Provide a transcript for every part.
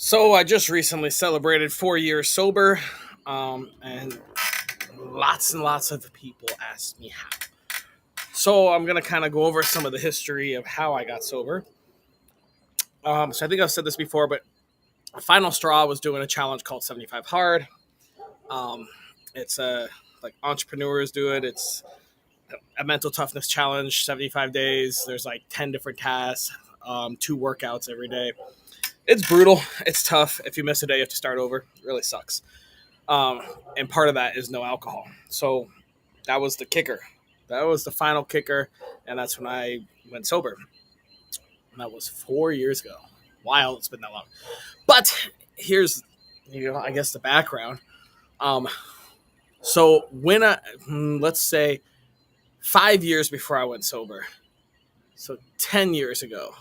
So I just recently celebrated 4 years sober, and lots and lots of people asked me how. So I'm gonna kind of go over some of the history of how I got sober. So I think I've said this before, but Final Straw was doing a challenge called 75 Hard. Um, it's like entrepreneurs do it. It's a mental toughness challenge, 75 days. There's like 10 different tasks, two workouts every day. It's brutal. It's tough. If you miss a day, you have to start over. It really sucks. Um, and part of that is no alcohol. So that was the kicker. That was the final kicker, and that's when I went sober. And that was 4 years ago. Wild, it's been that long. But here's, I guess the background. Um, so when let's say 5 years before I went sober, so 10 years ago,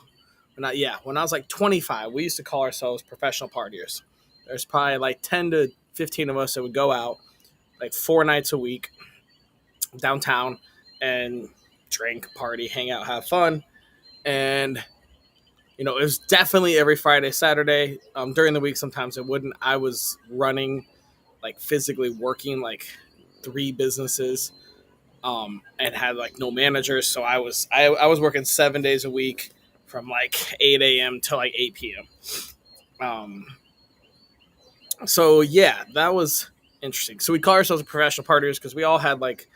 when I was like 25, we used to call ourselves professional partiers. There's probably like 10 to 15 of us that would go out like 4 nights a week downtown and drink, party, hang out, have fun. And, it was definitely every Friday, Saturday. During the week, sometimes it wouldn't. I was running, like physically working like three businesses, and had like no managers. So I was working 7 days a week from like 8 a.m. to like 8 p.m. Um, so yeah, that was interesting. So we call ourselves professional partiers because we all had like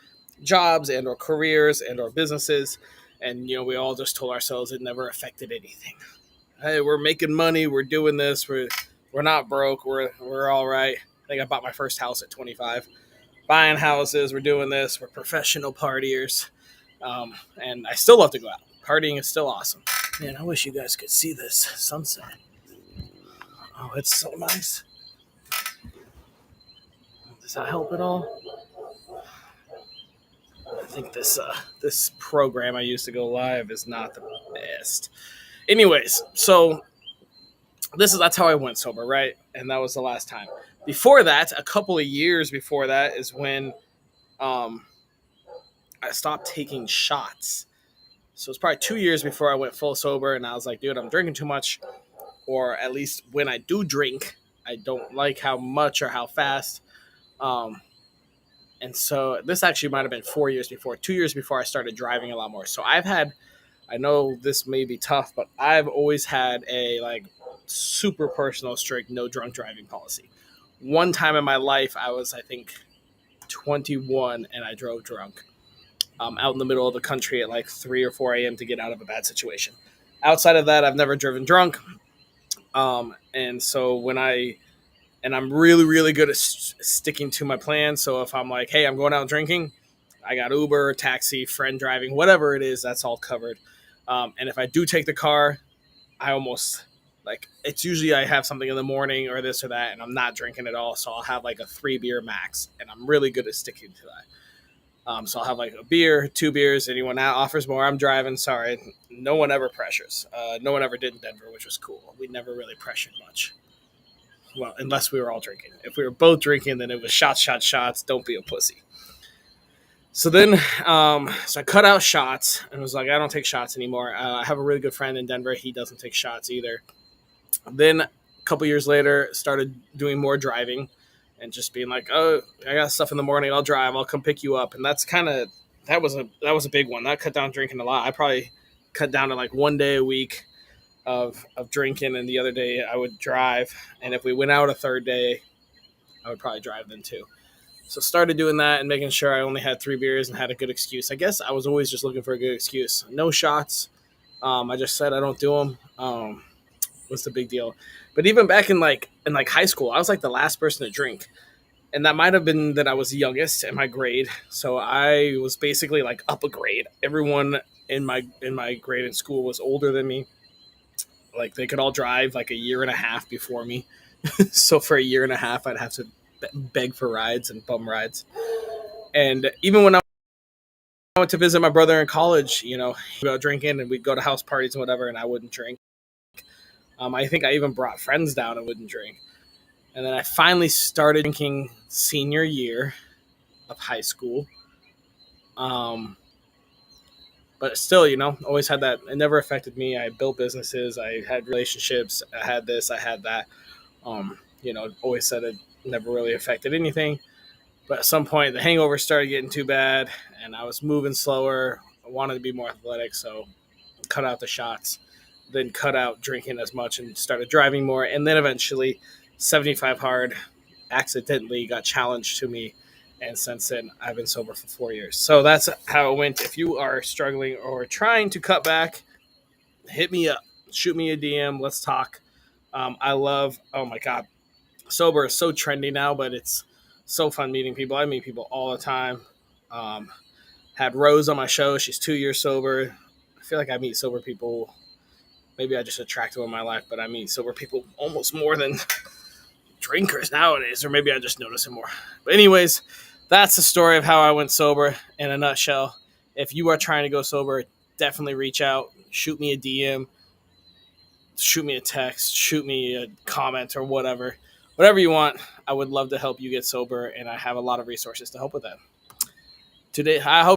jobs and or careers and or businesses, and we all just told ourselves it never affected anything. Hey, we're making money, we're doing this, we're not broke, we're all right. I think I bought my first house at 25. Buying houses, we're doing this, we're professional partiers. And I still love to go out. Partying is still awesome. Man, I wish you guys could see this sunset. Oh, it's so nice. Does that help at all? I think this program I used to go live is not the best. Anyways, so that's how I went sober, right? And that was the last time. Before that, a couple of years before that is when um, I stopped taking shots. So it's probably 2 years before I went full sober, and I was like, dude, I'm drinking too much, or at least when I do drink, I don't like how much or how fast. Um, and so this actually might have been 4 years before, 2 years before I started driving a lot more. So I know this may be tough, but I've always had a like super personal, strict, no drunk driving policy. One time in my life, I was, I think, 21 and I drove drunk, out in the middle of the country at like 3 or 4 a.m. to get out of a bad situation. Outside of that, I've never driven drunk. And so and I'm really, really good at sticking to my plan. So if I'm like, hey, I'm going out drinking, I got Uber, taxi, friend driving, whatever it is, that's all covered. And if I do take the car, I almost like it's usually I have something in the morning or this or that, and I'm not drinking at all. So I'll have like a 3 beer max, and I'm really good at sticking to that. So I'll have like a beer, 2 beers. Anyone that offers more, I'm driving. Sorry, no one ever pressures. No one ever did in Denver, which was cool. We never really pressured much. Well, unless we were all drinking. If we were both drinking, then it was shots, shots, shots. Don't be a pussy. So then, so I cut out shots and was like, I don't take shots anymore. I have a really good friend in Denver. He doesn't take shots either. Then a couple years later, started doing more driving and just being like, oh, I got stuff in the morning. I'll drive. I'll come pick you up. And that's kind of that was a big one. That cut down drinking a lot. I probably cut down to like one day a week of drinking, and the other day I would drive. And if we went out a third day, I would probably drive then too. So started doing that and making sure I only had 3 beers and had a good excuse. I guess I was always just looking for a good excuse. No shots. I just said I don't do them. What's the big deal? But even back in high school, I was like the last person to drink, and that might have been that I was the youngest in my grade. So I was basically like up a grade. Everyone in my grade in school was older than me. Like they could all drive like a year and a half before me. So for a year and a half, I'd have to beg for rides and bum rides. And even when I went to visit my brother in college, we go drinking and we'd go to house parties and whatever, and I wouldn't drink. I think I even brought friends down and wouldn't drink. And then I finally started drinking senior year of high school. Um, but still, always had that. It never affected me. I built businesses. I had relationships. I had this. I had that. Always said it never really affected anything. But at some point, the hangover started getting too bad, and I was moving slower. I wanted to be more athletic, so cut out the shots, then cut out drinking as much and started driving more. And then eventually, 75 hard accidentally got challenged to me. And since then, I've been sober for 4 years. So that's how it went. If you are struggling or trying to cut back, hit me up, shoot me a DM. Let's talk. Oh my God, sober is so trendy now, but it's so fun meeting people. I meet people all the time. Um, had Rose on my show. She's 2 years sober. I feel like I meet sober people. Maybe I just attract them in my life, but I meet sober people almost more than drinkers nowadays, or maybe I just notice it more. But anyways, that's the story of how I went sober in a nutshell. If you are trying to go sober, definitely reach out, shoot me a DM, shoot me a text, shoot me a comment or whatever you want. I would love to help you get sober, and I have a lot of resources to help with that. Today, I hope